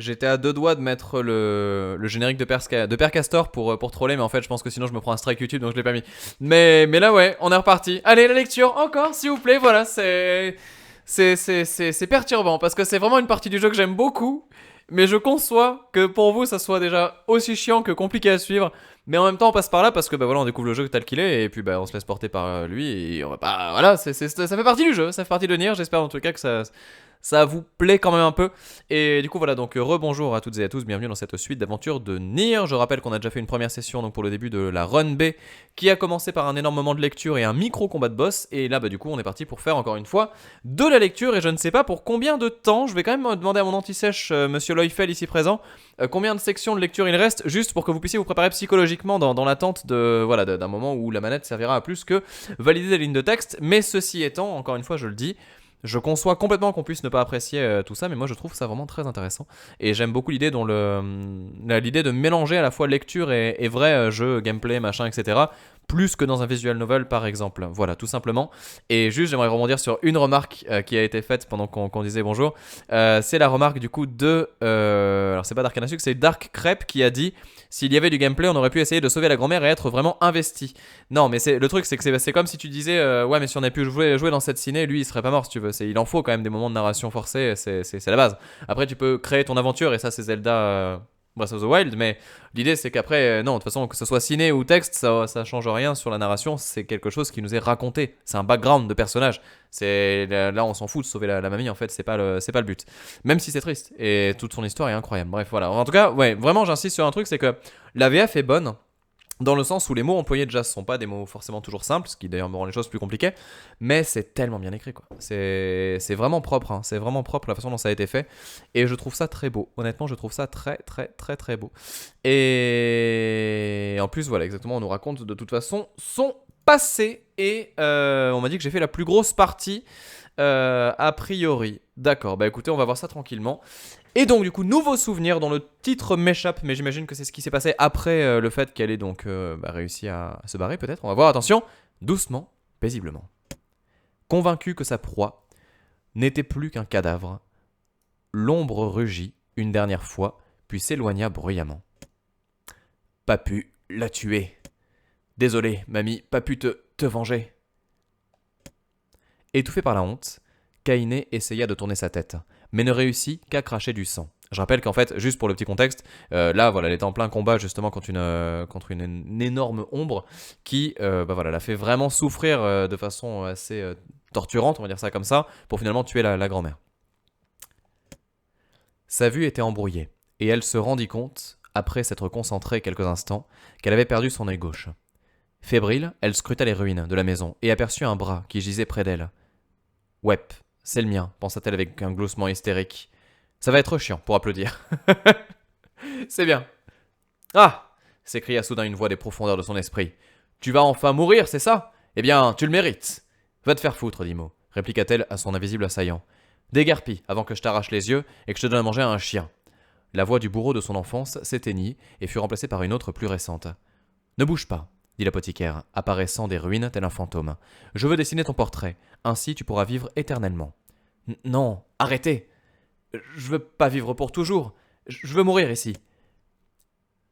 J'étais à deux doigts de mettre le générique de Père Castor pour troller, mais en fait, je pense que sinon je me prends un strike YouTube, donc je l'ai pas mis. Mais là, ouais, on est reparti. Allez, la lecture, encore, s'il vous plaît, voilà, c'est perturbant, parce que c'est vraiment une partie du jeu que j'aime beaucoup, mais je conçois que pour vous, ça soit déjà aussi chiant que compliqué à suivre. Mais en même temps, on passe par là parce que bah voilà, on découvre le jeu tel qu'il est et puis bah on se laisse porter par lui et on va pas. Voilà, ça fait partie du jeu, ça fait partie de Nier. J'espère en tout cas que ça vous plaît quand même un peu. Et du coup, voilà, donc rebonjour à toutes et à tous, bienvenue dans cette suite d'aventures de Nier. Je rappelle qu'on a déjà fait une première session donc pour le début de la Run B qui a commencé par un énorme moment de lecture et un micro combat de boss. Et là, bah du coup, on est parti pour faire encore une fois de la lecture et je ne sais pas pour combien de temps. Je vais quand même demander à mon anti-sèche, monsieur Loifel ici présent, combien de sections de lecture il reste, juste pour que vous puissiez vous préparer psychologiquement dans l'attente de voilà d'un moment où la manette servira à plus que valider des lignes de texte. Mais ceci étant, encore une fois, je le dis, je conçois complètement qu'on puisse ne pas apprécier tout ça, mais moi je trouve ça vraiment très intéressant. Et j'aime beaucoup l'idée l'idée de mélanger à la fois lecture et vrai jeu, gameplay, machin, etc. Plus que dans un visual novel par exemple. Voilà, tout simplement. Et juste, j'aimerais rebondir sur une remarque qui a été faite pendant qu'on disait bonjour. C'est la remarque du coup de... alors c'est pas Dark Anasuk, c'est Dark Crêpe qui a dit s'il y avait du gameplay, on aurait pu essayer de sauver la grand-mère et être vraiment investi. Non, mais le truc, c'est que c'est comme si tu disais ouais, mais si on avait pu jouer dans cette ciné, lui, il serait pas mort si tu veux. Il en faut quand même des moments de narration forcés, c'est la base. Après, tu peux créer ton aventure, et ça, c'est Zelda Breath of the Wild, mais l'idée, c'est qu'après, non, de toute façon, que ce soit ciné ou texte, ça change rien sur la narration, c'est quelque chose qui nous est raconté. C'est un background de personnage. Là, on s'en fout de sauver la mamie, en fait, c'est pas le but. Même si c'est triste, et toute son histoire est incroyable. Bref, voilà. En tout cas, ouais, vraiment, j'insiste sur un truc, c'est que la VF est bonne. Dans le sens où les mots employés déjà ne sont pas des mots forcément toujours simples, ce qui d'ailleurs me rend les choses plus compliquées, mais c'est tellement bien écrit quoi. C'est vraiment propre, hein. C'est vraiment propre la façon dont ça a été fait, et je trouve ça très beau. Honnêtement, je trouve ça très très très très beau. Et en plus, voilà, exactement, on nous raconte de toute façon son passé, et on m'a dit que j'ai fait la plus grosse partie, a priori. D'accord, bah écoutez, on va voir ça tranquillement. Et donc du coup, nouveau souvenir dont le titre m'échappe, mais j'imagine que c'est ce qui s'est passé après le fait qu'elle ait donc réussi à se barrer peut-être. On va voir, attention, doucement, paisiblement. Convaincu que sa proie n'était plus qu'un cadavre, l'ombre rugit une dernière fois, puis s'éloigna bruyamment. Pas pu la tuer. Désolé, mamie, pas pu te venger. Étouffé par la honte, Kainé essaya de tourner sa tête, mais ne réussit qu'à cracher du sang. Je rappelle qu'en fait, juste pour le petit contexte, là, voilà, elle était en plein combat justement contre une énorme ombre qui, voilà, la fait vraiment souffrir de façon assez torturante, on va dire ça comme ça, pour finalement tuer la grand-mère. Sa vue était embrouillée, et elle se rendit compte, après s'être concentrée quelques instants, qu'elle avait perdu son œil gauche. Fébrile, elle scruta les ruines de la maison et aperçut un bras qui gisait près d'elle. Ouais, c'est le mien, pensa-t-elle avec un gloussement hystérique. Ça va être chiant pour applaudir. C'est bien. Ah s'écria soudain une voix des profondeurs de son esprit. Tu vas enfin mourir, c'est ça? Eh bien, tu le mérites. Va te faire foutre, dit Mo, répliqua-t-elle à son invisible assaillant. Déguerpis avant que je t'arrache les yeux et que je te donne à manger à un chien. La voix du bourreau de son enfance s'éteignit et fut remplacée par une autre plus récente. Ne bouge pas, dit l'apothicaire, apparaissant des ruines tel un fantôme. Je veux dessiner ton portrait, ainsi tu pourras vivre éternellement. Non, arrêtez. Je veux pas vivre pour toujours. Je veux mourir ici.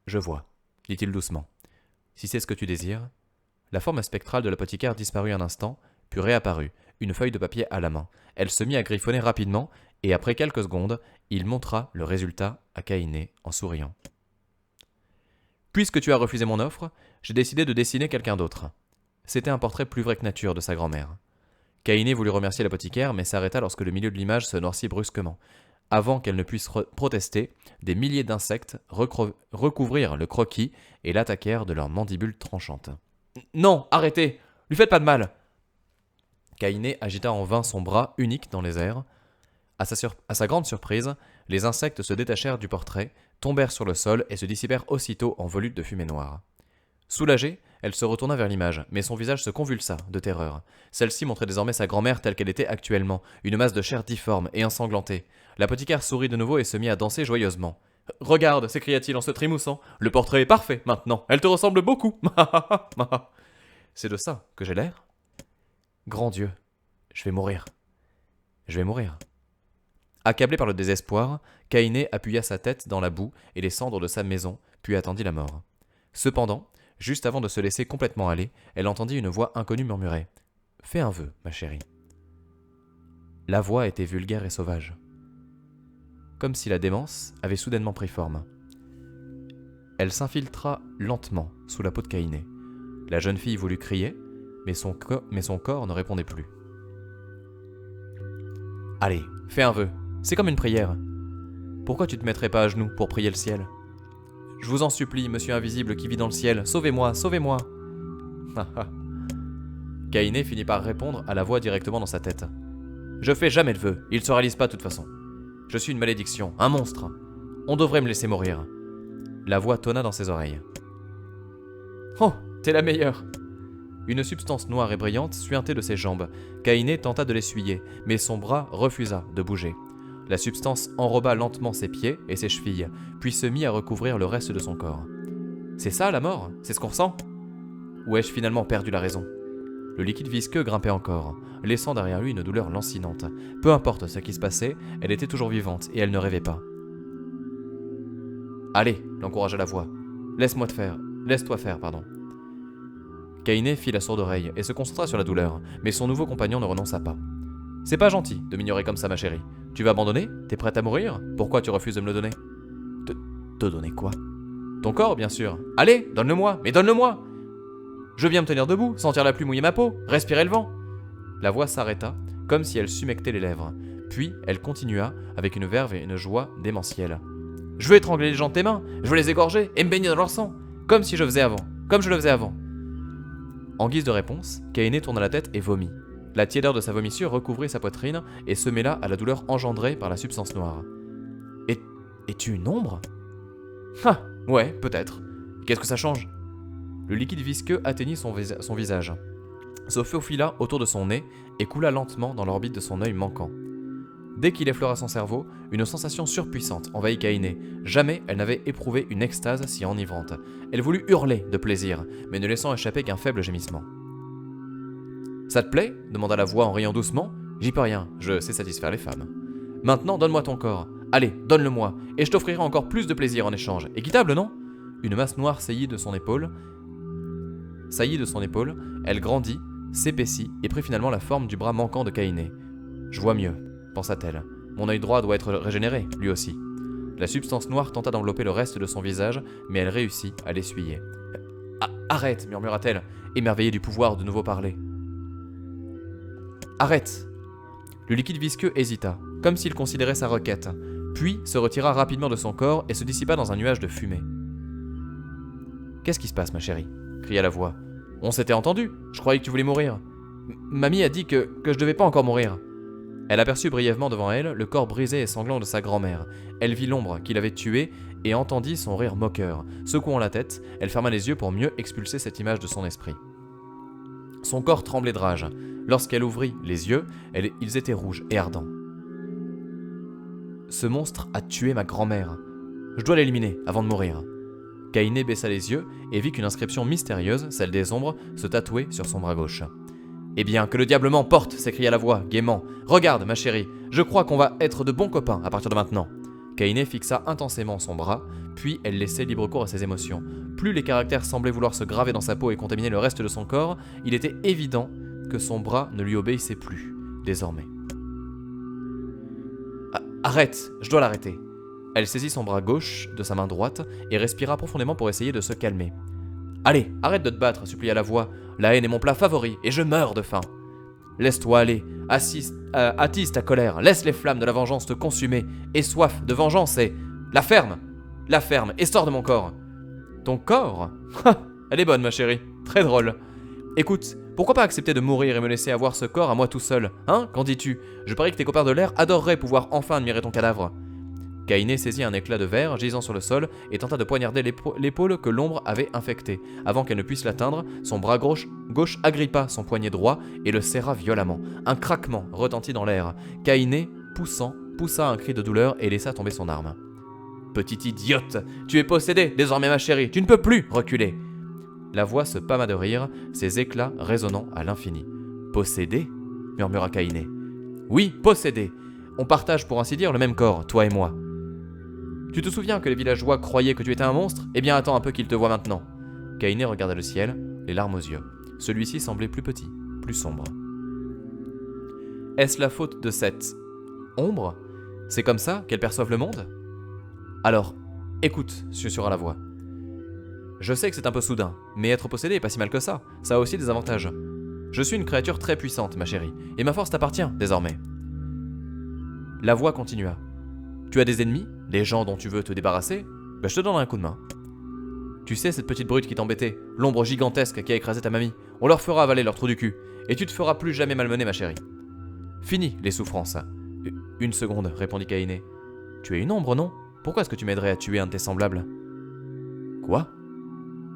Je vois, dit-il doucement. Si c'est ce que tu désires. La forme spectrale de l'apothicaire disparut un instant, puis réapparut, une feuille de papier à la main. Elle se mit à griffonner rapidement, et après quelques secondes, il montra le résultat à Kainé en souriant. Puisque tu as refusé mon offre, j'ai décidé de dessiner quelqu'un d'autre. C'était un portrait plus vrai que nature de sa grand-mère. Kainé voulut remercier l'apothicaire, mais s'arrêta lorsque le milieu de l'image se noircit brusquement. Avant qu'elle ne puisse protester, des milliers d'insectes recouvrirent le croquis et l'attaquèrent de leurs mandibules tranchantes. « Non, arrêtez! Lui faites pas de mal !» Kainé agita en vain son bras unique dans les airs. À sa grande surprise, les insectes se détachèrent du portrait, tombèrent sur le sol et se dissipèrent aussitôt en volutes de fumée noire. Soulagée, elle se retourna vers l'image, mais son visage se convulsa de terreur. Celle-ci montrait désormais sa grand-mère telle qu'elle était actuellement, une masse de chair difforme et ensanglantée. L'apothicaire sourit de nouveau et se mit à danser joyeusement. « Regarde » s'écria-t-il en se trémoussant, « le portrait est parfait maintenant, elle te ressemble beaucoup. » C'est de ça que j'ai l'air? Grand Dieu, je vais mourir. Je vais mourir. Accablé par le désespoir, Kaine appuya sa tête dans la boue et les cendres de sa maison, puis attendit la mort. Cependant, juste avant de se laisser complètement aller, elle entendit une voix inconnue murmurer « Fais un vœu, ma chérie. » La voix était vulgaire et sauvage. Comme si la démence avait soudainement pris forme. Elle s'infiltra lentement sous la peau de Kaine. La jeune fille voulut crier, mais son corps ne répondait plus. « Allez, fais un vœu, c'est comme une prière. Pourquoi tu te mettrais pas à genoux pour prier le ciel ? Je vous en supplie, monsieur invisible qui vit dans le ciel, sauvez-moi, sauvez-moi !» Kaine finit par répondre à la voix directement dans sa tête. « Je fais jamais de vœux, il se réalise pas de toute façon. Je suis une malédiction, un monstre. On devrait me laisser mourir. » La voix tonna dans ses oreilles. « Oh, t'es la meilleure !» Une substance noire et brillante suintait de ses jambes. Kaine tenta de l'essuyer, mais son bras refusa de bouger. La substance enroba lentement ses pieds et ses chevilles, puis se mit à recouvrir le reste de son corps. C'est ça la mort ? C'est ce qu'on ressent ? Ou ai-je finalement perdu la raison ? Le liquide visqueux grimpait encore, laissant derrière lui une douleur lancinante. Peu importe ce qui se passait, elle était toujours vivante et elle ne rêvait pas. « Allez !» l'encouragea la voix. « Laisse-toi faire, pardon. » Kaine fit la sourde oreille et se concentra sur la douleur, mais son nouveau compagnon ne renonça pas. « C'est pas gentil de m'ignorer comme ça, ma chérie. Tu vas abandonner ? T'es prête à mourir ? Pourquoi tu refuses de me le donner ? » Te donner quoi ? Ton corps, bien sûr. Allez, donne-le-moi, mais donne-le-moi ! Je viens me tenir debout, sentir la pluie mouiller ma peau, respirer le vent. La voix s'arrêta, comme si elle s'humectait les lèvres. Puis elle continua, avec une verve et une joie démentielle. « Je veux étrangler les gens de tes mains, je veux les égorger et me baigner dans leur sang, comme je le faisais avant. » En guise de réponse, Kaine tourna la tête et vomit. La tiédeur de sa vomissure recouvrit sa poitrine et se mêla à la douleur engendrée par la substance noire. « Es-tu une ombre ?»« Ah, ouais, peut-être. Qu'est-ce que ça change ?» Le liquide visqueux atteignit son visage, se faufila autour de son nez et coula lentement dans l'orbite de son œil manquant. Dès qu'il effleura son cerveau, une sensation surpuissante envahit Kaine. Jamais elle n'avait éprouvé une extase si enivrante. Elle voulut hurler de plaisir, mais ne laissant échapper qu'un faible gémissement. « Ça te plaît ?» demanda la voix en riant doucement. « J'y peux rien, je sais satisfaire les femmes. Maintenant, donne-moi ton corps. Allez, donne-le-moi, et je t'offrirai encore plus de plaisir en échange. Équitable, non ?» Une masse noire saillit de son épaule, elle grandit, s'épaissit et prit finalement la forme du bras manquant de Kaine. « Je vois mieux, pensa-t-elle. Mon œil droit doit être régénéré, lui aussi. » La substance noire tenta d'envelopper le reste de son visage, mais elle réussit à l'essuyer. « Arrête !» murmura-t-elle, émerveillée du pouvoir de nouveau parler. « Arrête !» Le liquide visqueux hésita, comme s'il considérait sa requête, puis se retira rapidement de son corps et se dissipa dans un nuage de fumée. « Qu'est-ce qui se passe, ma chérie ?» cria la voix. « On s'était entendu, je croyais que tu voulais mourir. Mamie a dit que je devais pas encore mourir. » Elle aperçut brièvement devant elle le corps brisé et sanglant de sa grand-mère. Elle vit l'ombre qui l'avait tuée et entendit son rire moqueur. Secouant la tête, elle ferma les yeux pour mieux expulser cette image de son esprit. Son corps tremblait de rage. Lorsqu'elle ouvrit les yeux, ils étaient rouges et ardents. « Ce monstre a tué ma grand-mère. Je dois l'éliminer avant de mourir. » Kaine baissa les yeux et vit qu'une inscription mystérieuse, celle des ombres, se tatouait sur son bras gauche. « Eh bien, que le diable m'emporte !» s'écria la voix, gaiement. « Regarde, ma chérie, je crois qu'on va être de bons copains à partir de maintenant. » Kaine fixa intensément son bras, puis elle laissait libre cours à ses émotions. Plus les caractères semblaient vouloir se graver dans sa peau et contaminer le reste de son corps, il était évident que son bras ne lui obéissait plus, désormais. « Arrête, je dois l'arrêter !» Elle saisit son bras gauche de sa main droite et respira profondément pour essayer de se calmer. « Allez, arrête de te battre !» supplia la voix. « La haine est mon plat favori et je meurs de faim. Laisse-toi aller, attise ta colère, laisse les flammes de la vengeance te consumer, aie soif de vengeance et... La ferme, et sors de mon corps !»« Ton corps ? Elle est bonne, ma chérie, très drôle. Écoute, pourquoi pas accepter de mourir et me laisser avoir ce corps à moi tout seul, hein ? Qu'en dis-tu ? Je parie que tes copains de l'air adoreraient pouvoir enfin admirer ton cadavre. » Kaine saisit un éclat de verre gisant sur le sol et tenta de poignarder l'épaule que l'ombre avait infectée. Avant qu'elle ne puisse l'atteindre, son bras gauche agrippa son poignet droit et le serra violemment. Un craquement retentit dans l'air. Kaine, poussa un cri de douleur et laissa tomber son arme. « Petite idiote, tu es possédée, désormais ma chérie, tu ne peux plus reculer !» La voix se pâma de rire, ses éclats résonnant à l'infini. « Possédée ?» murmura Kaine. « Oui, possédée. On partage pour ainsi dire le même corps, toi et moi. Tu te souviens que les villageois croyaient que tu étais un monstre? Eh bien attends un peu qu'ils te voient maintenant. Kaine regarda le ciel, les larmes aux yeux. Celui-ci semblait plus petit, plus sombre. Est-ce la faute de cette ombre? C'est comme ça qu'elles perçoivent le monde? Alors, écoute, susurra la voix. Je sais que c'est un peu soudain, mais être possédé est pas si mal que ça. Ça a aussi des avantages. Je suis une créature très puissante, ma chérie, et ma force t'appartient, désormais. La voix continua. Tu as des ennemis? Des gens dont tu veux te débarrasser? Je te donnerai un coup de main. Tu sais cette petite brute qui t'embêtait, l'ombre gigantesque qui a écrasé ta mamie, on leur fera avaler leur trou du cul, et tu te feras plus jamais malmener, ma chérie. Fini les souffrances. Une seconde, répondit Kaine. Tu es une ombre, non? Pourquoi est-ce que tu m'aiderais à tuer un de tes semblables? Quoi?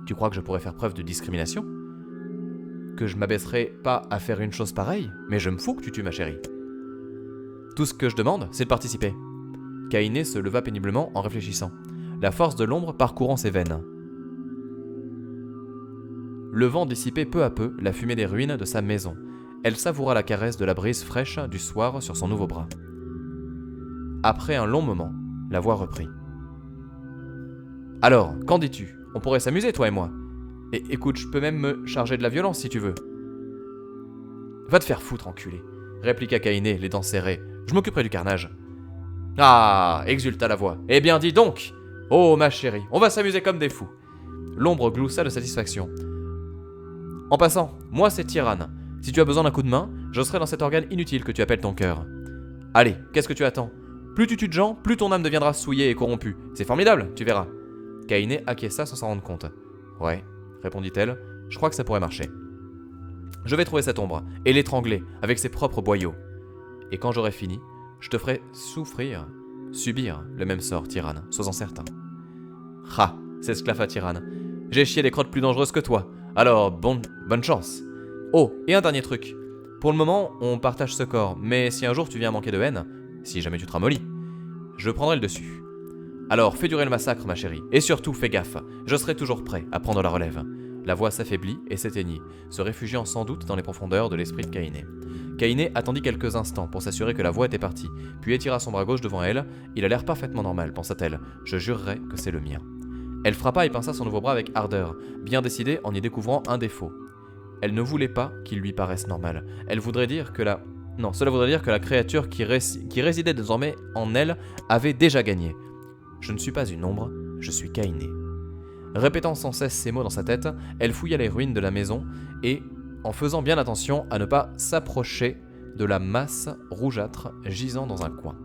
Tu crois que je pourrais faire preuve de discrimination? Que je m'abaisserais pas à faire une chose pareille? Mais je me fous que tu tues ma chérie. Tout ce que je demande, c'est de participer. Kaine se leva péniblement en réfléchissant, la force de l'ombre parcourant ses veines. Le vent dissipait peu à peu la fumée des ruines de sa maison. Elle savoura la caresse de la brise fraîche du soir sur son nouveau bras. Après un long moment, la voix reprit. Alors, qu'en dis-tu? On pourrait s'amuser, toi et moi. Et écoute, je peux même me charger de la violence si tu veux. Va te faire foutre, enculé, répliqua Kaine, les dents serrées. Je m'occuperai du carnage. Ah, exulta la voix. Eh bien, dis donc! Oh, ma chérie, on va s'amuser comme des fous. L'ombre gloussa de satisfaction. En passant, moi c'est Tyranne. Si tu as besoin d'un coup de main, je serai dans cet organe inutile que tu appelles ton cœur. Allez, qu'est-ce que tu attends? Plus tu tues de gens, plus ton âme deviendra souillée et corrompue. C'est formidable, tu verras. Kaine acquiesça sans s'en rendre compte. Ouais, répondit-elle, je crois que ça pourrait marcher. Je vais trouver cette ombre et l'étrangler avec ses propres boyaux. Et quand j'aurai fini, je te ferai subir le même sort, Tyranne, sois-en certain. Ha, s'esclaffa Tyranne. J'ai chié des crottes plus dangereuses que toi, alors bonne chance. Oh, et un dernier truc. Pour le moment, on partage ce corps, mais si un jour tu viens à manquer de haine, si jamais tu te ramollis, je prendrai le dessus. Alors fais durer le massacre, ma chérie, et surtout fais gaffe, je serai toujours prêt à prendre la relève. La voix s'affaiblit et s'éteignit, se réfugiant sans doute dans les profondeurs de l'esprit de Kaine. Kaine attendit quelques instants pour s'assurer que la voix était partie, puis étira son bras gauche devant elle. Il a l'air parfaitement normal, pensa-t-elle. Je jurerais que c'est le mien. Elle frappa et pinça son nouveau bras avec ardeur, bien décidée en y découvrant un défaut. Elle ne voulait pas qu'il lui paraisse normal. Cela voudrait dire que la créature qui résidait désormais en elle avait déjà gagné. Je ne suis pas une ombre, je suis Kaine. Répétant sans cesse ces mots dans sa tête, elle fouilla les ruines de la maison et, en faisant bien attention à ne pas s'approcher de la masse rougeâtre gisant dans un coin.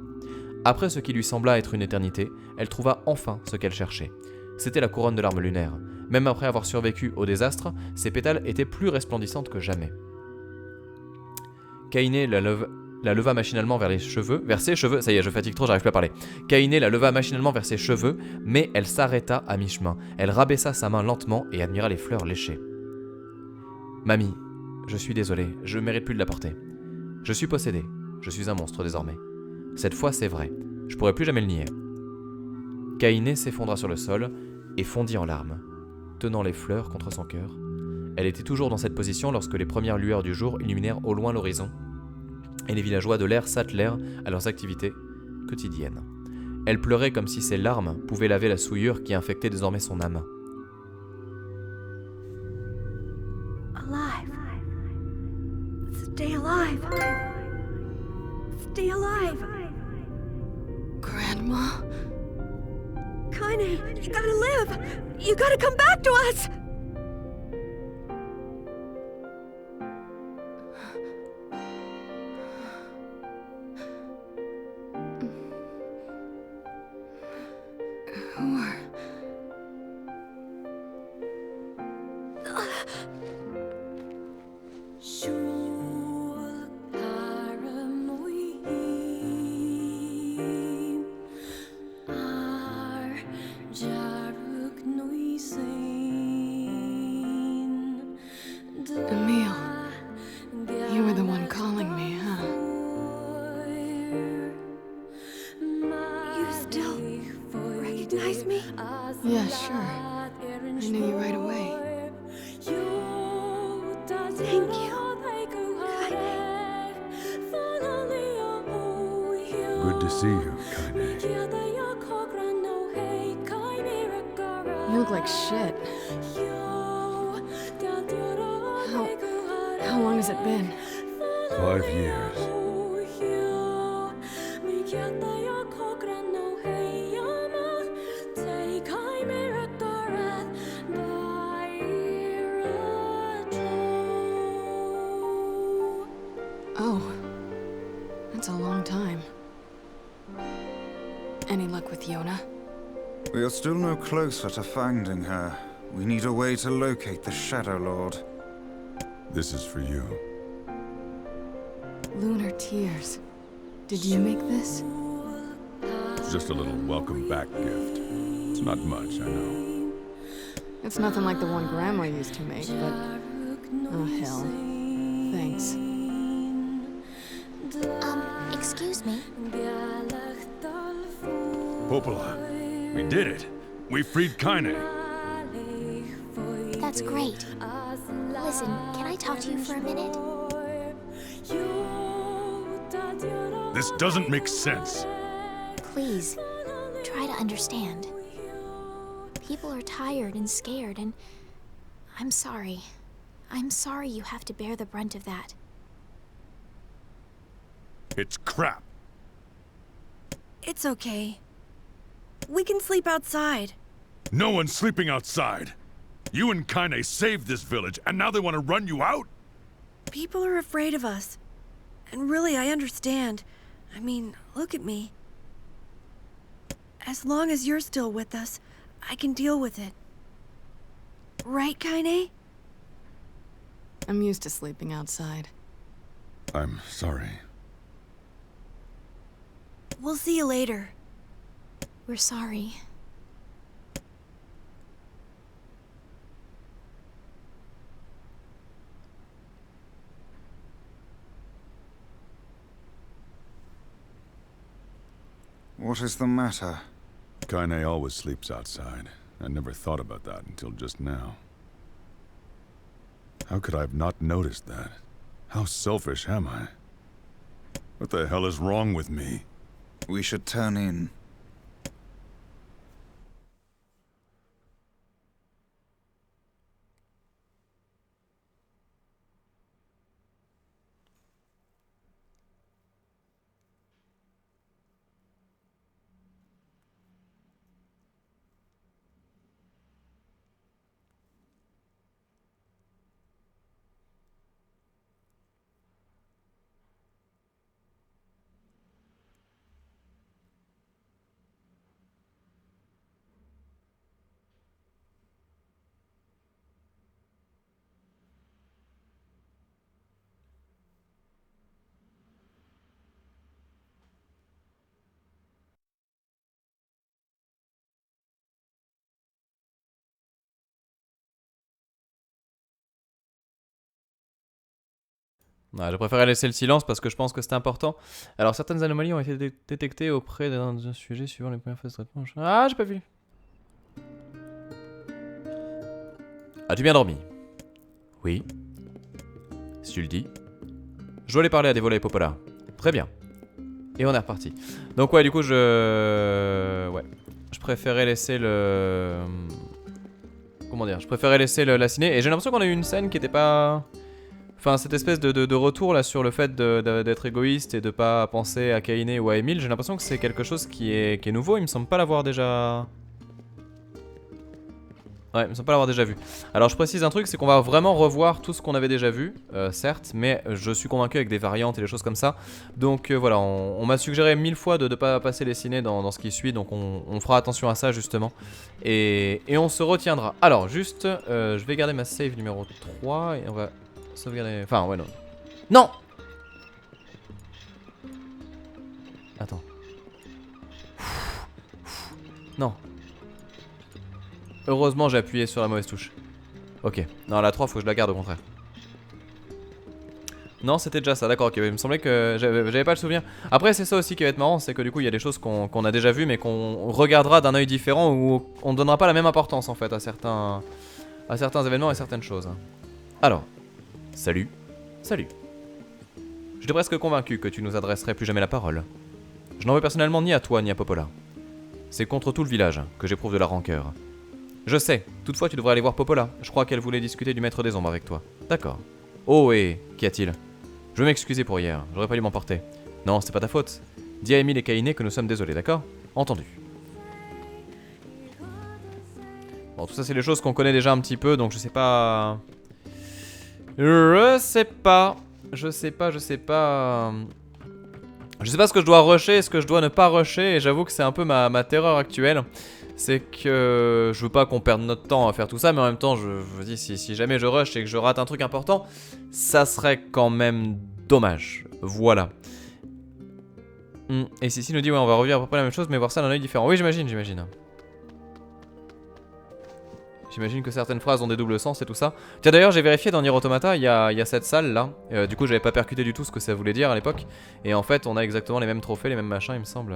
Après ce qui lui sembla être une éternité, elle trouva enfin ce qu'elle cherchait. C'était la couronne de l'arme lunaire. Même après avoir survécu au désastre, ses pétales étaient plus resplendissantes que jamais. Kaine la leva machinalement vers ses cheveux, ça y est, je fatigue trop, j'arrive plus à parler. Kaine la leva machinalement vers ses cheveux, mais elle s'arrêta à mi-chemin. Elle rabaissa sa main lentement et admira les fleurs léchées. Mamie, je suis désolé, je mérite plus de la porter. Je suis possédé, je suis un monstre désormais. Cette fois c'est vrai, je pourrai plus jamais le nier. Kaine s'effondra sur le sol et fondit en larmes, tenant les fleurs contre son cœur. Elle était toujours dans cette position lorsque les premières lueurs du jour illuminèrent au loin l'horizon, et les villageois de l'air s'attelèrent à leurs activités quotidiennes. Elle pleurait comme si ses larmes pouvaient laver la souillure qui infectait désormais son âme. Alive. Stay alive. Stay alive. Grandma? Kaine, you gotta live. You gotta come back to us. Who are... Emil, you were the one calling me, huh? You still recognize me? Yeah, sure. I knew you right away. Thank you, Kaine. to see you, Kaine. You look like shit. How long has it been? 5 years. Oh, that's a long time. Any luck with Yona? We are still no closer to finding her. We need a way to locate the Shadow Lord. This is for you. Lunar Tears. Did you make this? It's just a little welcome back gift. It's not much, I know. It's nothing like the one Grandma used to make, but... Oh, hell. Thanks. Excuse me. Popola, we did it. We freed Kaine. That's great. Listen, can I talk to you for a minute? This doesn't make sense. Please, try to understand. People are tired and scared, and I'm sorry. I'm sorry you have to bear the brunt of that. It's crap. It's okay. We can sleep outside. No one's sleeping outside. You and Kaine saved this village, and now they want to run you out? People are afraid of us. And really, I understand. I mean, look at me. As long as you're still with us, I can deal with it. Right, Kaine? I'm used to sleeping outside. I'm sorry. We'll see you later. We're sorry. What is the matter? Kaine always sleeps outside. I never thought about that until just now. How could I have not noticed that? How selfish am I? What the hell is wrong with me? We should turn in. Ouais, je préférais laisser le silence parce que je pense que c'est important. Alors, certaines anomalies ont été détectées auprès d'un sujet suivant les premières phases de traitement. Ah, j'ai pas vu. As-tu bien dormi? Oui. Si tu le dis. Je dois aller parler à des volets Popola. Très bien. Et on est reparti. Donc ouais, du coup, ouais. Je préférais laisser le... Comment dire? Je préférais laisser la ciné. Et j'ai l'impression qu'on a eu une scène qui était pas... Enfin, cette espèce de retour là sur le fait d'être égoïste et de pas penser à Kaine ou à Emile, j'ai l'impression que c'est quelque chose qui est nouveau. Il me semble pas l'avoir déjà... Ouais, il me semble pas l'avoir déjà vu. Alors je précise un truc, c'est qu'on va vraiment revoir tout ce qu'on avait déjà vu, certes, mais je suis convaincu avec des variantes et des choses comme ça. Donc voilà, on m'a suggéré 1000 fois de ne pas passer les ciné dans ce qui suit, donc on fera attention à ça justement. Et on se retiendra. Alors juste, je vais garder ma save numéro 3 et on va sauvegarder... Enfin ouais non. Non. Attends. Non. Heureusement j'ai appuyé sur la mauvaise touche. Ok, non la 3 faut que je la garde au contraire. Non c'était déjà ça, d'accord, ok, il me semblait que j'avais pas le souvenir. Après c'est ça aussi qui va être marrant, c'est que du coup il y a des choses qu'on a déjà vues mais qu'on regardera d'un œil différent ou on ne donnera pas la même importance en fait à certains événements et certaines choses. Alors, salut, salut. J'étais presque convaincu que tu nous adresserais plus jamais la parole. Je n'en veux personnellement ni à toi ni à Popola. C'est contre tout le village que j'éprouve de la rancœur. Je sais, toutefois tu devrais aller voir Popola. Je crois qu'elle voulait discuter du maître des ombres avec toi. D'accord. Oh et qu'y a-t-il? Je veux m'excuser pour hier, j'aurais pas dû m'emporter. Non, c'était pas ta faute. Dis à Emile et Kainé que nous sommes désolés, d'accord? Entendu. Bon, tout ça c'est des choses qu'on connaît déjà un petit peu, donc je sais pas... Je sais pas ce que je dois rusher, ce que je dois ne pas rusher, et j'avoue que c'est un peu ma terreur actuelle. C'est que je veux pas qu'on perde notre temps à faire tout ça, mais en même temps, je me dis, si jamais je rush et que je rate un truc important, ça serait quand même dommage. Voilà. Et Sissi nous dit, ouais, on va revivre à peu près la même chose, mais voir ça d'un œil différent. Oui, j'imagine. J'imagine que certaines phrases ont des doubles sens et tout ça. Tiens, d'ailleurs, j'ai vérifié dans Nier Automata, il y a cette salle là. Du coup, j'avais pas percuté du tout ce que ça voulait dire à l'époque. Et en fait, on a exactement les mêmes trophées, les mêmes machins, il me semble.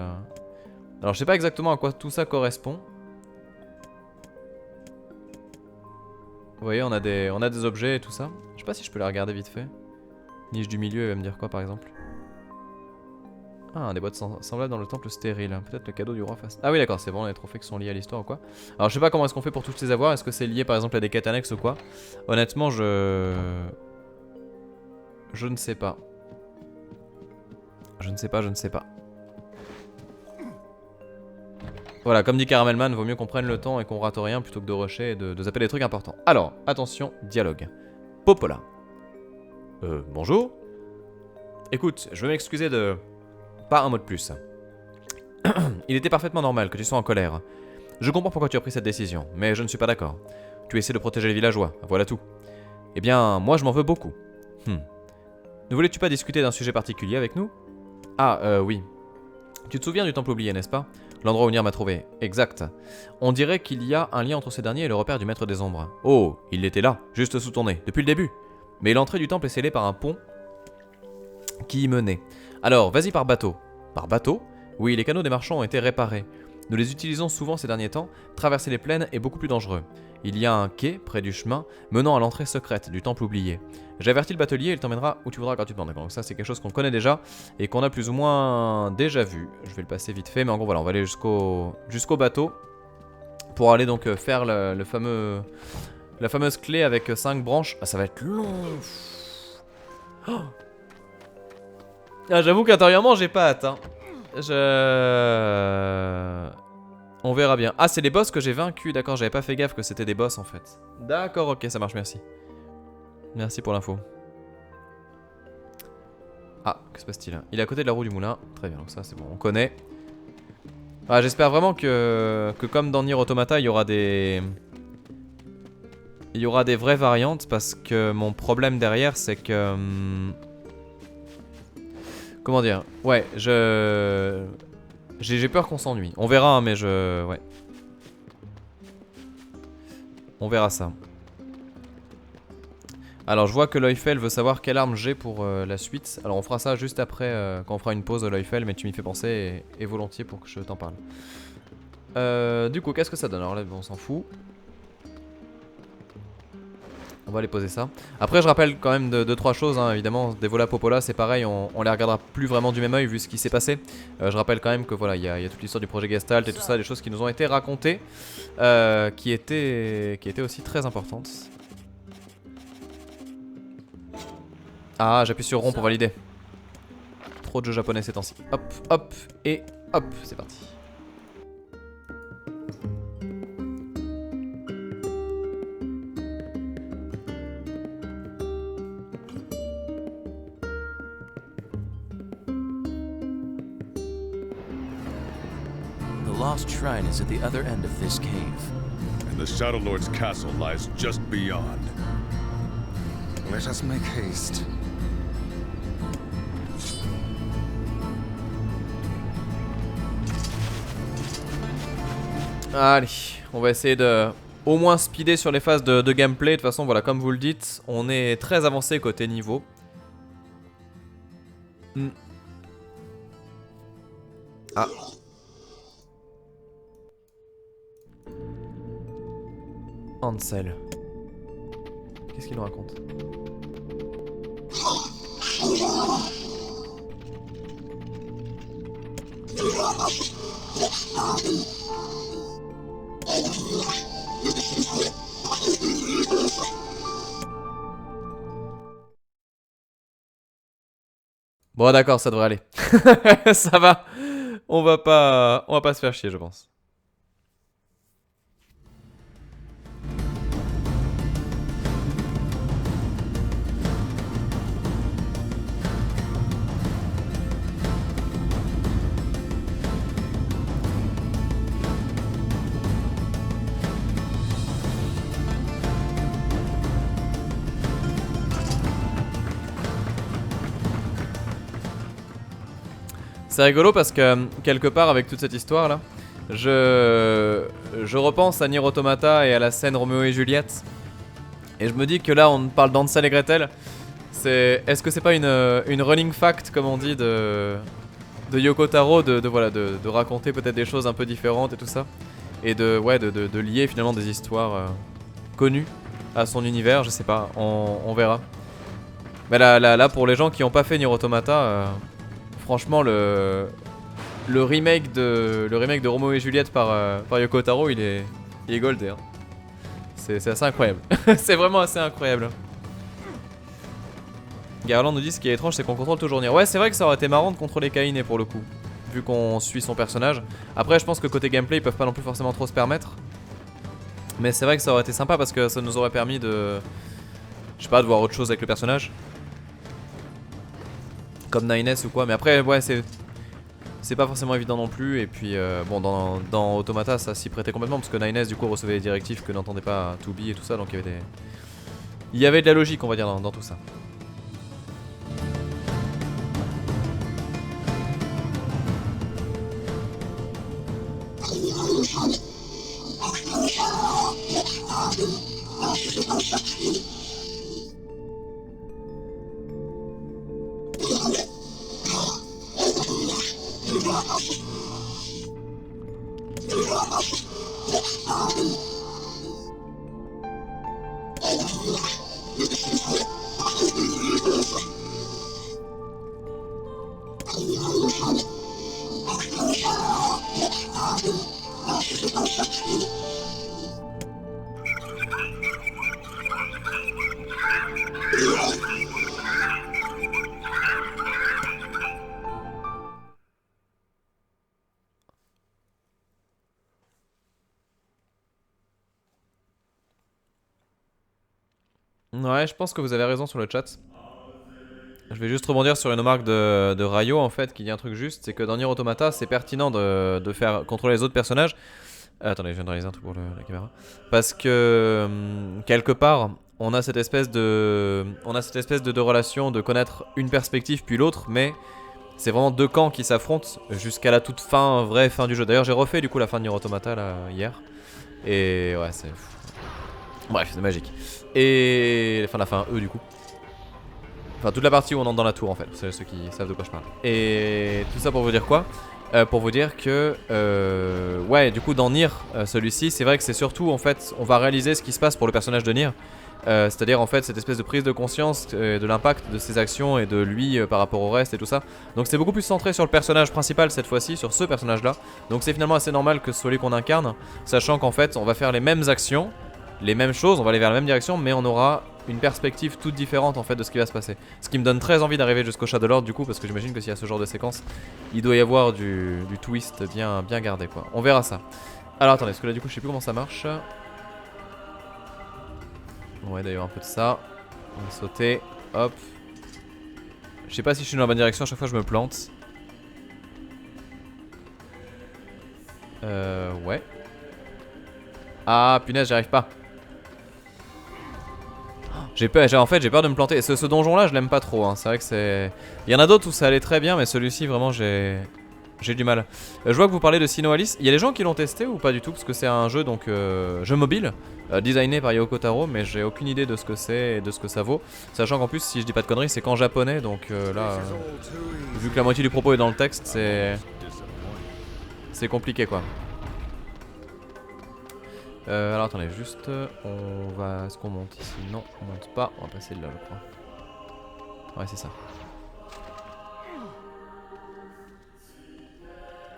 Alors, je sais pas exactement à quoi tout ça correspond. Vous voyez, on a des objets et tout ça. Je sais pas si je peux les regarder vite fait. Niche du milieu, il va me dire quoi par exemple? Ah, des boîtes semblables dans le temple stérile. Peut-être le cadeau du roi face. Ah oui, d'accord, c'est bon, les trophées qui sont liés à l'histoire ou quoi. Alors, je sais pas comment est-ce qu'on fait pour tous les avoir. Est-ce que c'est lié par exemple à des quêtes annexes ou quoi? Honnêtement, je ne sais pas. Je ne sais pas. Voilà, comme dit Caramelman, vaut mieux qu'on prenne le temps et qu'on rate rien plutôt que de rusher et de zapper des trucs importants. Alors, attention, dialogue. Popola. Bonjour. Écoute, je veux m'excuser de... Pas un mot de plus. Il était parfaitement normal que tu sois en colère. Je comprends pourquoi tu as pris cette décision, mais je ne suis pas d'accord. Tu essaies de protéger les villageois, voilà tout. Eh bien, moi je m'en veux beaucoup. Ne voulais-tu pas discuter d'un sujet particulier avec nous? Ah, oui. Tu te souviens du temple oublié, n'est-ce pas? L'endroit où Nier m'a trouvé. Exact. On dirait qu'il y a un lien entre ces derniers et le repère du maître des ombres. Oh, il était là, juste sous ton nez, depuis le début. Mais l'entrée du temple est scellée par un pont qui y menait. Alors, vas-y par bateau. Par bateau? Oui, les canaux des marchands ont été réparés. Nous les utilisons souvent ces derniers temps. Traverser les plaines est beaucoup plus dangereux. Il y a un quai près du chemin menant à l'entrée secrète du temple oublié. J'ai averti le batelier, il t'emmènera où tu voudras gratuitement. D'accord, donc ça c'est quelque chose qu'on connaît déjà et qu'on a plus ou moins déjà vu. Je vais le passer vite fait, mais en gros voilà, on va aller jusqu'au bateau pour aller donc faire la fameuse clé avec 5 branches. Ah, ça va être long. Oh. Ah, j'avoue qu'intérieurement j'ai pas hâte. Hein. On verra bien. Ah, c'est les boss que j'ai vaincus. D'accord, j'avais pas fait gaffe que c'était des boss en fait. D'accord, ok, ça marche, merci. Merci pour l'info. Ah, que se passe-t-il? Il est à côté de la roue du moulin. Très bien, donc ça c'est bon, on connaît. Ah, j'espère vraiment que comme dans Nier Automata, il y aura des vraies variantes parce que mon problème derrière c'est que... Comment dire? Ouais, j'ai peur qu'on s'ennuie. On verra, hein, mais ouais. On verra ça. Alors, je vois que Leufel veut savoir quelle arme j'ai pour la suite. Alors, on fera ça juste après, quand on fera une pause, Leufel, mais tu m'y fais penser et volontiers pour que je t'en parle. Du coup, qu'est-ce que ça donne? Alors là, on s'en fout. On va aller poser ça. Après, je rappelle quand même 2-3 choses, hein, évidemment. Des vols à Popola, c'est pareil, on les regardera plus vraiment du même oeil vu ce qui s'est passé. Je rappelle quand même que voilà, il y a toute l'histoire du projet Gestalt et tout ça, des choses qui nous ont été racontées, qui étaient aussi très importantes. Ah, j'appuie sur rond pour valider. Trop de jeux japonais ces temps-ci. Hop, hop, et hop, c'est parti. The lost shrine is at the other end of this cave. And the Shadow Lord's castle lies just beyond. Let us make haste. Allez, on va essayer de au moins speeder sur les phases de gameplay. De toute façon, voilà, comme vous le dites, on est très avancé côté niveau. Ah. Ansel. Qu'est-ce qu'il nous raconte? Bon d'accord, ça devrait aller. Ça va. On va pas se faire chier, je pense. C'est rigolo parce que quelque part avec toute cette histoire là, je repense à Nier Automata et à la scène Roméo et Juliette. Et je me dis que là on parle d'Hansel et Gretel. Est-ce que c'est pas une running fact comme on dit de Yoko Taro de raconter peut-être des choses un peu différentes et tout ça. Et de lier finalement des histoires connues à son univers, je sais pas, on verra. Mais là pour les gens qui ont pas fait Nier Automata, franchement le remake de Roméo et Juliette par Yoko Taro il est goldé hein. C'est assez incroyable. C'est vraiment assez incroyable. Garland nous dit ce qui est étrange c'est qu'on contrôle toujours Nier. Ouais c'est vrai que ça aurait été marrant de contrôler Kaine pour le coup, vu qu'on suit son personnage. Après je pense que côté gameplay ils peuvent pas non plus forcément trop se permettre. Mais c'est vrai que ça aurait été sympa parce que ça nous aurait permis de... Je sais pas, de voir autre chose avec le personnage. Comme Nines ou quoi, mais après ouais c'est pas forcément évident non plus. Et puis bon dans Automata ça s'y prêtait complètement parce que Nines du coup recevait des directives que n'entendait pas To Be et tout ça. Donc il y avait de la logique on va dire dans tout ça. Ouais, je pense que vous avez raison sur le chat. Je vais juste rebondir sur une remarque de Rayo en fait qui dit un truc juste, c'est que dans Nier Automata c'est pertinent de faire contrôler les autres personnages. Attendez, je viens de réaliser un truc pour la caméra. Parce que quelque part on a cette espèce de relation de connaître une perspective puis l'autre, mais c'est vraiment deux camps qui s'affrontent jusqu'à la toute fin, vraie fin du jeu. D'ailleurs j'ai refait du coup la fin de Nier Automata là hier. Et ouais c'est... Bref, c'est magique. Et... Enfin la fin du coup. Enfin toute la partie où on entre dans la tour en fait, c'est ceux qui savent de quoi je parle. Et tout ça pour vous dire quoi? Pour vous dire que ouais du coup dans Nier celui-ci c'est vrai que c'est surtout en fait on va réaliser ce qui se passe pour le personnage de Nier. C'est-à-dire en fait cette espèce de prise de conscience de l'impact de ses actions et de lui par rapport au reste et tout ça. Donc c'est beaucoup plus centré sur le personnage principal cette fois-ci, sur ce personnage là. Donc c'est finalement assez normal que ce soit lui qu'on incarne, sachant qu'en fait on va faire les mêmes actions, les mêmes choses, on va aller vers la même direction, mais on aura une perspective toute différente en fait de ce qui va se passer. Ce qui me donne très envie d'arriver jusqu'au Shadow Lord du coup, parce que j'imagine que s'il y a ce genre de séquence, il doit y avoir du twist bien gardé quoi. On verra ça. Alors attendez, parce que là du coup je sais plus comment ça marche. Ouais d'ailleurs un peu de ça. On va sauter, hop. Je sais pas si je suis dans la bonne direction, à chaque fois je me plante. Ouais. Ah punaise, j'y arrive pas. J'ai peur de me planter. Ce donjon là je l'aime pas trop hein. C'est vrai que c'est... Il y en a d'autres où ça allait très bien, mais celui-ci vraiment j'ai du mal. Je vois que vous parlez de Sinnoh Alice. Il y a des gens qui l'ont testé ou pas du tout? Parce que c'est un jeu donc jeu mobile designé par Yoko Taro, mais j'ai aucune idée de ce que c'est et de ce que ça vaut. Sachant qu'en plus si je dis pas de conneries c'est qu'en japonais. Donc là vu que la moitié du propos est dans le texte, c'est compliqué quoi. Alors attendez, juste on va... Est-ce qu'on monte ici? Non, on monte pas, on va passer là je crois. Ouais c'est ça.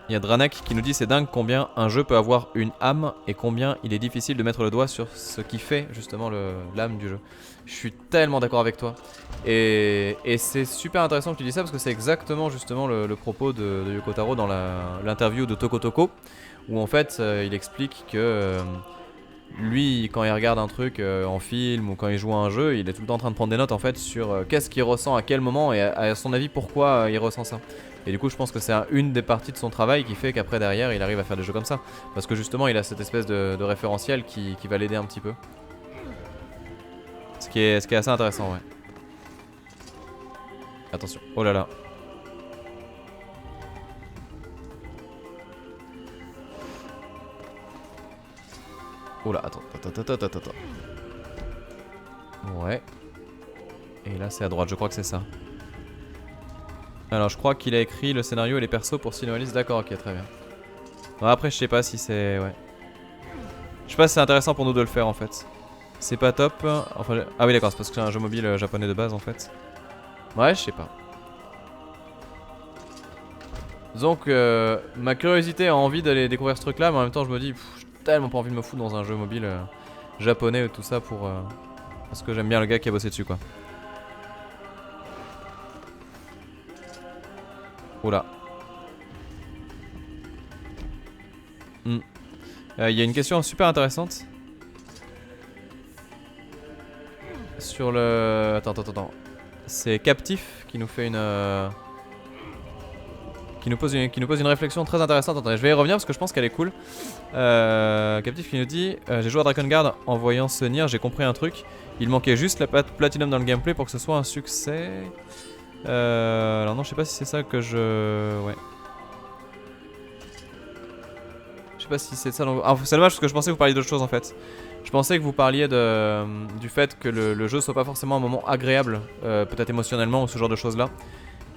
Il y a Dranek qui nous dit c'est dingue combien un jeu peut avoir une âme et combien il est difficile de mettre le doigt sur ce qui fait justement l'âme du jeu. Je suis tellement d'accord avec toi. Et c'est super intéressant que tu dis ça parce que c'est exactement justement le propos de Yoko Taro dans l'interview de Toko Toko, où en fait il explique que lui quand il regarde un truc en film ou quand il joue à un jeu, il est tout le temps en train de prendre des notes en fait sur qu'est-ce qu'il ressent à quel moment et à son avis pourquoi il ressent ça. Et du coup je pense que c'est une des parties de son travail qui fait qu'après derrière il arrive à faire des jeux comme ça. Parce que justement il a cette espèce de référentiel qui va l'aider un petit peu. Ce qui est assez intéressant, ouais. Attention, oh là là. Oh là, attends. Ouais. Et là c'est à droite, je crois que c'est ça. Alors je crois qu'il a écrit le scénario et les persos pour Sinoalis, d'accord, ok, très bien. Bon, après je sais pas si c'est... ouais. Je sais pas si c'est intéressant pour nous de le faire en fait. C'est pas top. Enfin, ah oui d'accord, c'est parce que c'est un jeu mobile japonais de base en fait. Ouais, je sais pas. Donc ma curiosité a envie d'aller découvrir ce truc là, mais en même temps je me dis j'ai tellement pas envie de me foutre dans un jeu mobile japonais ou tout ça pour... parce que j'aime bien le gars qui a bossé dessus quoi. Oula. Il y a une question super intéressante. Sur le... Attends. C'est Captif qui nous fait une... qui nous pose une réflexion très intéressante. Attendez, je vais y revenir parce que je pense qu'elle est cool. Captif qui nous dit j'ai joué à Dragon Guard en voyant ce Nier, j'ai compris un truc. Il manquait juste la platinum dans le gameplay pour que ce soit un succès. Alors non, je sais pas si c'est ça que je... ouais. Je sais pas si c'est ça. Ah, c'est dommage parce que je pensais que vous parliez d'autre chose en fait. Je pensais que vous parliez du fait que le jeu soit pas forcément un moment agréable, peut-être émotionnellement ou ce genre de choses là.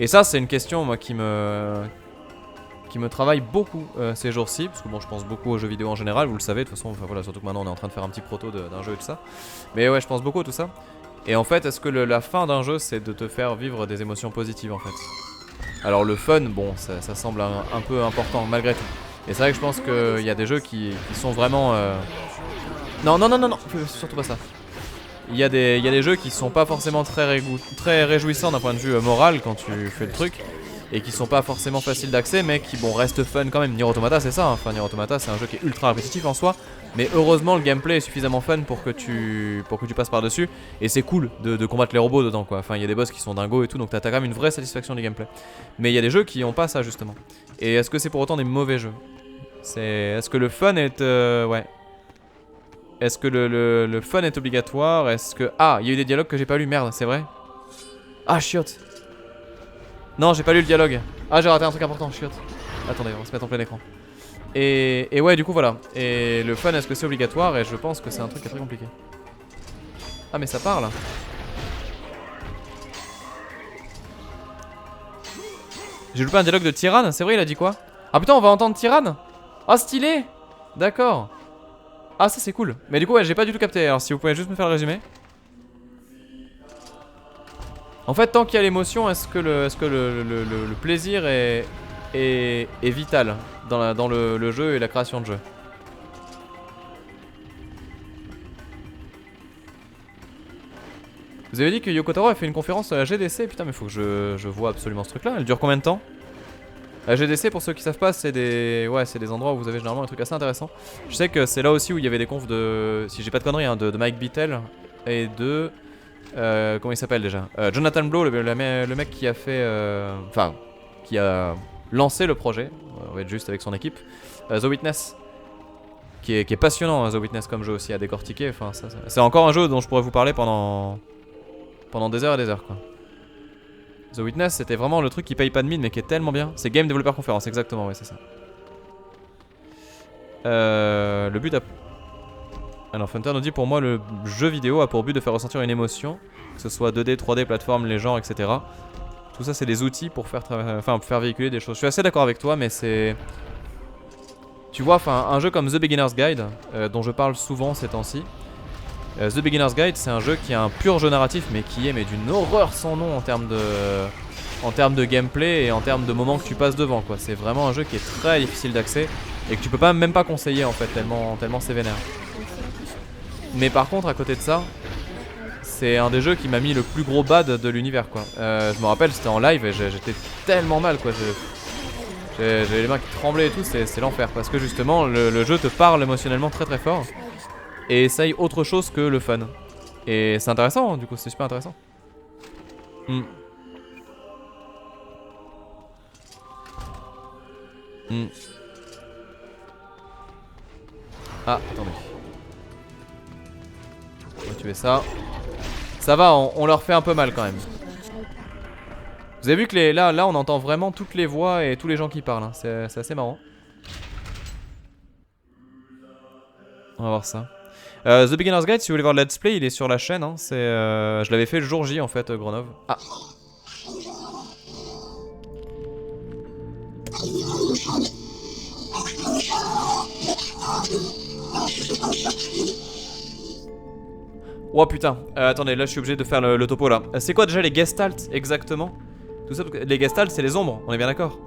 Et ça c'est une question moi qui me travaille beaucoup ces jours-ci, parce que bon je pense beaucoup aux jeux vidéo en général, vous le savez de toute façon, enfin, voilà, surtout que maintenant on est en train de faire un petit proto d'un jeu et tout ça. Mais ouais je pense beaucoup à tout ça. Et en fait est-ce que la fin d'un jeu c'est de te faire vivre des émotions positives en fait. Alors le fun bon ça semble un peu important malgré tout. Et c'est vrai que je pense qu'il y a des jeux qui sont vraiment... Non, surtout pas ça. Il y a des jeux qui sont pas forcément très réjouissants d'un point de vue moral quand tu fais le truc. Et qui sont pas forcément faciles d'accès mais qui bon restent fun quand même. Nier Automata c'est ça, hein. Enfin Nier Automata c'est un jeu qui est ultra répétitif en soi. Mais heureusement le gameplay est suffisamment fun pour que tu passes par dessus. Et c'est cool de combattre les robots dedans quoi. Enfin il y a des boss qui sont dingos et tout, donc t'as quand même une vraie satisfaction du gameplay. Mais il y a des jeux qui ont pas ça justement. Et est-ce que c'est pour autant des mauvais jeux? Est-ce que le fun est... ouais. Est-ce que le fun est obligatoire? Est-ce que... Ah, il y a eu des dialogues que j'ai pas lu, merde, c'est vrai? Ah, chiotte. Non, j'ai pas lu le dialogue. Ah, j'ai raté un truc important, chiotte. Attendez, on va se mettre en plein écran. Et ouais, du coup, voilà. Et le fun, est-ce que c'est obligatoire? Et je pense que c'est un truc qui est très compliqué. Ah, mais ça parle. J'ai loupé un dialogue de Tyrann, c'est vrai, il a dit quoi? Ah putain, on va entendre Tyrann? Ah, stylé! D'accord. Ah, ça c'est cool. Mais du coup, ouais, j'ai pas du tout capté. Alors, si vous pouvez juste me faire le résumé. En fait, tant qu'il y a l'émotion, est-ce que le plaisir est vital dans le jeu et la création de jeu? Vous avez dit que Yoko Taro a fait une conférence à la GDC. Putain, mais faut que je vois absolument ce truc-là. Elle dure combien de temps? La GDC, pour ceux qui savent pas, c'est des endroits où vous avez généralement un truc assez intéressant. Je sais que c'est là aussi où il y avait des confs de, si j'ai pas de conneries, hein, de Mike Bittel et de comment il s'appelle déjà, Jonathan Blow, le mec qui a fait, enfin, qui a lancé le projet, on va être juste avec son équipe, The Witness, qui est passionnant, hein, The Witness comme jeu aussi à décortiquer. Enfin, c'est encore un jeu dont je pourrais vous parler pendant des heures et des heures quoi. The Witness, c'était vraiment le truc qui paye pas de mine mais qui est tellement bien. C'est Game Developer Conference, exactement, ouais, c'est ça. Le but Alors Funter nous dit pour moi le jeu vidéo a pour but de faire ressentir une émotion, que ce soit 2D, 3D, plateforme, les genres, etc. Tout ça c'est des outils pour faire véhiculer des choses. Je suis assez d'accord avec toi mais c'est... Tu vois, enfin un jeu comme The Beginner's Guide, dont je parle souvent ces temps-ci, The Beginner's Guide, c'est un jeu qui a un pur jeu narratif, mais qui est d'une horreur sans nom en termes de gameplay et en termes de moments que tu passes devant, quoi. C'est vraiment un jeu qui est très difficile d'accès et que tu peux même pas conseiller en fait, tellement c'est vénère. Mais par contre, à côté de ça, c'est un des jeux qui m'a mis le plus gros bad de l'univers, quoi. Je me rappelle, c'était en live et j'étais tellement mal, quoi. J'avais les mains qui tremblaient et tout, c'est l'enfer. Parce que justement, le jeu te parle émotionnellement très très fort et essaye autre chose que le fun. Et c'est intéressant, hein, du coup, c'est super intéressant. Ah, attendez. On va tuer ça. Ça va, on leur fait un peu mal quand même. Vous avez vu que là on entend vraiment toutes les voix et tous les gens qui parlent, hein. C'est assez marrant. On va voir ça. The Beginner's Guide, si vous voulez voir le let's play, il est sur la chaîne, hein. Je l'avais fait le jour J en fait, Grenoble. Ah. Oh putain, attendez, là je suis obligé de faire le topo là. C'est quoi déjà les gestalt exactement? Tout ça, les gestalt c'est les ombres, on est bien d'accord?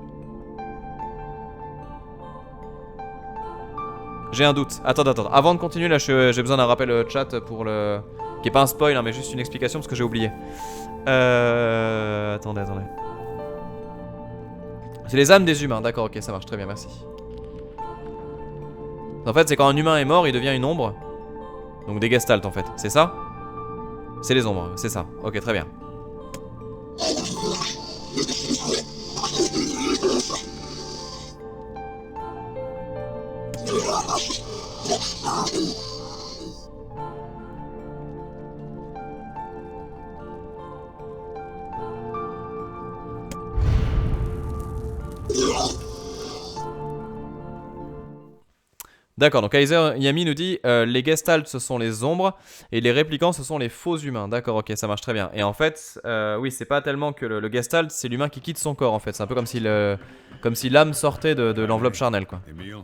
J'ai un doute. Attends, avant de continuer là j'ai besoin d'un rappel chat pour le... Qui est pas un spoil hein, mais juste une explication parce que j'ai oublié. Attendez. C'est les âmes des humains, d'accord, ok, ça marche très bien, merci. En fait c'est quand un humain est mort il devient une ombre. Donc des gestalt en fait, c'est ça? C'est les ombres, c'est ça, ok très bien. D'accord, donc Kaiser Yami nous dit les gestalt ce sont les ombres et les réplicants ce sont les faux humains. D'accord, ok, ça marche très bien. Et en fait, oui, c'est pas tellement que le gestalt, c'est l'humain qui quitte son corps en fait. C'est un peu comme si l'âme sortait de l'enveloppe charnelle, quoi. Emil,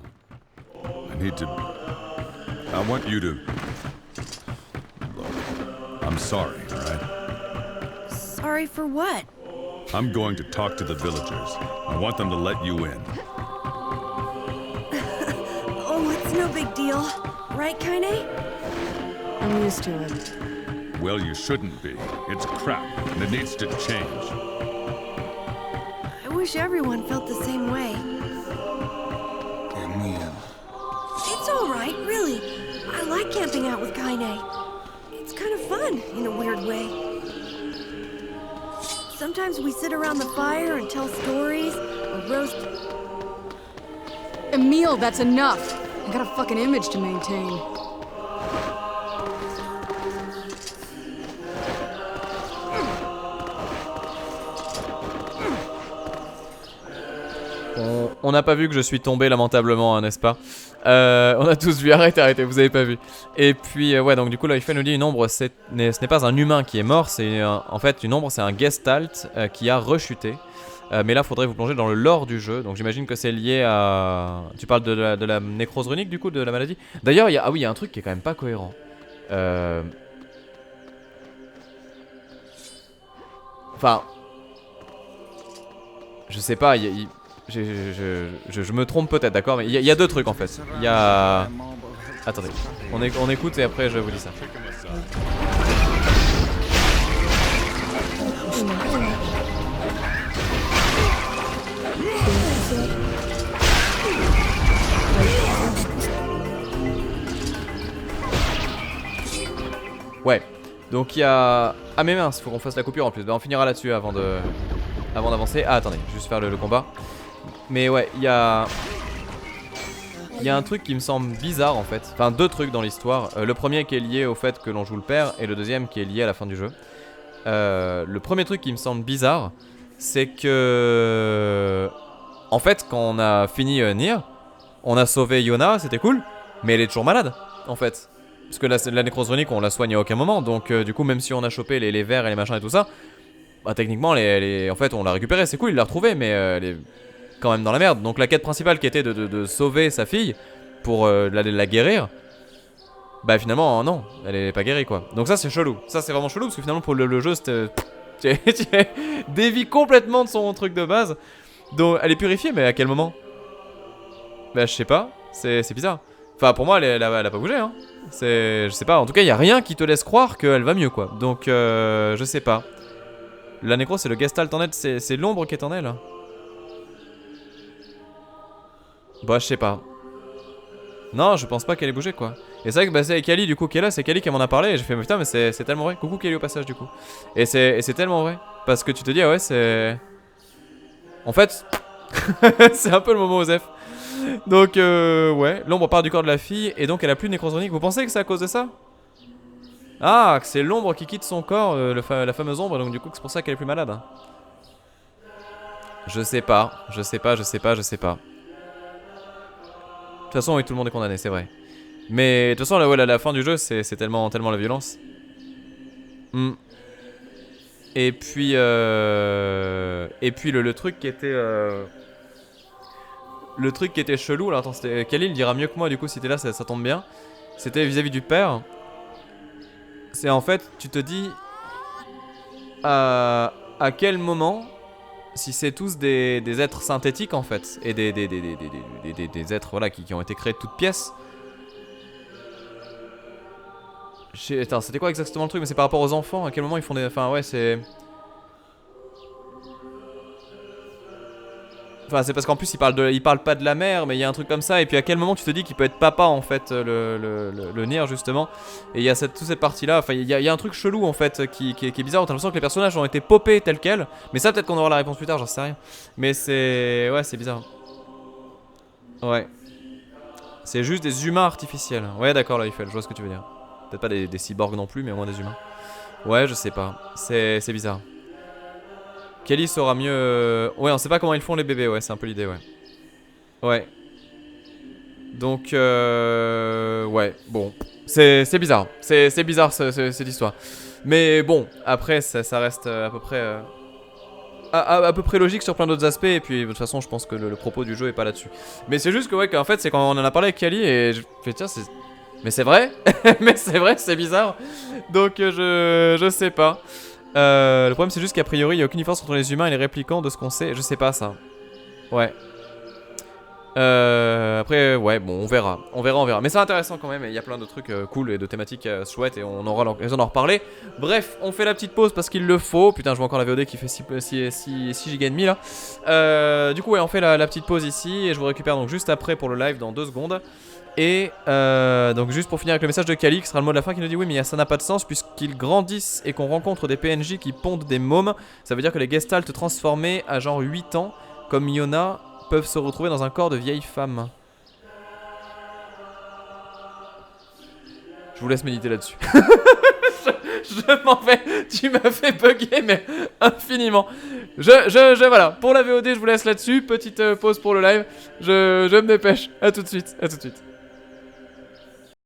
I want you to... Look, I'm sorry, alright? Sorry for what? I'm going to talk to the villagers. I want them to let you in. Oh, it's no big deal. Right, Kaine? I'm used to it. Well, you shouldn't be. It's crap, and it needs to change. I wish everyone felt the same way. Emil. It's alright, really. I like camping out with Kaine. It's kind of fun, in a weird way. Sometimes we sit around the fire and tell stories, or roast... Emil, that's enough. I got a fucking image to maintain. On n'a pas vu que je suis tombé lamentablement, hein, n'est-ce pas? On a tous vu, arrêtez, vous avez pas vu. Et puis, ouais, donc du coup, là, il nous dit une ombre, ce n'est pas un humain qui est mort, c'est en fait une ombre, c'est un gestalt qui a rechuté. Mais là, faudrait vous plonger dans le lore du jeu, donc j'imagine que c'est lié à... Tu parles de la nécrose runique, du coup, de la maladie? D'ailleurs, il y a un truc qui est quand même pas cohérent. Enfin... Je sais pas, je me trompe peut-être, d'accord, mais il y a deux trucs en fait. Il y a... Attendez, on écoute et après je vous dis ça. Ouais, donc il y a... Ah mais mince, faut qu'on fasse la coupure en plus. Bah, on finira là-dessus avant d'avancer. Ah attendez, juste faire le combat. Mais ouais, il y a un truc qui me semble bizarre en fait. Enfin, deux trucs dans l'histoire. Le premier qui est lié au fait que l'on joue le père, et le deuxième qui est lié à la fin du jeu. Le premier truc qui me semble bizarre, c'est que... En fait, quand on a fini Nier, on a sauvé Yona, c'était cool, mais elle est toujours malade, en fait. Parce que la nécrose runique, on la soigne à aucun moment, donc du coup, même si on a chopé les vers et les machins et tout ça, bah techniquement, en fait, on l'a récupérée, c'est cool, il l'a retrouvée, mais elle est quand même dans la merde. Donc la quête principale qui était de sauver sa fille pour la guérir, bah finalement non, elle est pas guérie quoi. Donc ça c'est chelou, ça c'est vraiment chelou parce que finalement pour le jeu c'était... tu dévies complètement de son truc de base. Donc elle est purifiée mais à quel moment? Bah je sais pas, c'est bizarre. Enfin pour moi elle a pas bougé hein. Je sais pas, en tout cas il y a rien qui te laisse croire qu'elle va mieux quoi. Donc je sais pas. La nécro c'est le gestalt en elle, c'est l'ombre qui est en elle. Bah je sais pas. Non je pense pas qu'elle ait bougé quoi. Et c'est vrai que bah, c'est Kali du coup qui est là, c'est Kali qui m'en a parlé et j'ai fait mais putain mais c'est tellement vrai. Coucou Kali au passage du coup. Et c'est tellement vrai. Parce que tu te dis ah ouais c'est... En fait c'est un peu le moment Osef. Donc ouais, l'ombre part du corps de la fille et donc elle a plus de nécrosonique. Vous pensez que c'est à cause de ça? Ah, que c'est l'ombre qui quitte son corps, la fameuse ombre, donc du coup c'est pour ça qu'elle est plus malade. Je sais pas, je sais pas. De toute façon oui, tout le monde est condamné, c'est vrai. Mais de toute façon la fin du jeu c'est tellement la violence. Et puis le truc qui était le truc qui était chelou, alors attends, c'était Khalil dira mieux que moi du coup si t'es là, ça tombe bien. C'était vis-à-vis du père. C'est en fait, tu te dis à quel moment, si c'est tous des êtres synthétiques en fait, et des êtres voilà, qui ont été créés de toutes pièces. Attends, c'était quoi exactement le truc? Mais c'est par rapport aux enfants, à quel moment ils font des... Enfin ouais, c'est... Enfin c'est parce qu'en plus il parle pas de la mère, mais il y a un truc comme ça. Et puis à quel moment tu te dis qu'il peut être papa en fait, le Nier justement. Et il y a toute cette partie là, enfin il y a un truc chelou en fait qui est bizarre. T'as l'impression que les personnages ont été popés tels quels. Mais ça peut-être qu'on aura la réponse plus tard, j'en sais rien. Mais c'est... Ouais c'est bizarre. Ouais. C'est juste des humains artificiels. Ouais d'accord là Eiffel, je vois ce que tu veux dire. Peut-être pas des cyborgs non plus, mais au moins des humains. Ouais je sais pas, c'est bizarre. Kelly saura mieux... Ouais, on sait pas comment ils font les bébés, ouais, c'est un peu l'idée, ouais. Ouais. Donc, ouais, bon. C'est bizarre. C'est bizarre, cette histoire. Mais bon, après, ça reste à peu près... à peu près logique sur plein d'autres aspects. Et puis, de toute façon, je pense que le propos du jeu est pas là-dessus. Mais c'est juste que, ouais, qu'en fait, c'est quand on en a parlé avec Kelly et je fais, tiens, c'est... Mais c'est vrai. Mais c'est vrai, c'est bizarre. Donc, je sais pas. Le problème c'est juste qu'a priori il n'y a aucune différence entre les humains et les réplicants de ce qu'on sait, je sais pas ça. Ouais. Après ouais bon on verra. Mais c'est intéressant quand même et il y a plein de trucs cool et de thématiques chouettes et on aura l'occasion d'en reparler. Bref on fait la petite pause parce qu'il le faut. Putain je vois encore la VOD qui fait 6 giga et demi là. Du coup ouais on fait la petite pause ici et je vous récupère donc juste après pour le live dans 2 secondes. Et donc juste pour finir avec le message de Kali qui sera le mot de la fin qui nous dit oui mais ça n'a pas de sens puisqu'ils grandissent et qu'on rencontre des PNJ qui pondent des mômes. Ça veut dire que les gestalts transformés à genre 8 ans comme Yona peuvent se retrouver dans un corps de vieille femme. Je vous laisse méditer là-dessus. je m'en vais. Tu m'as fait bugger mais infiniment. Voilà. Pour la VOD je vous laisse là-dessus. Petite pause pour le live. Je me dépêche. À tout de suite.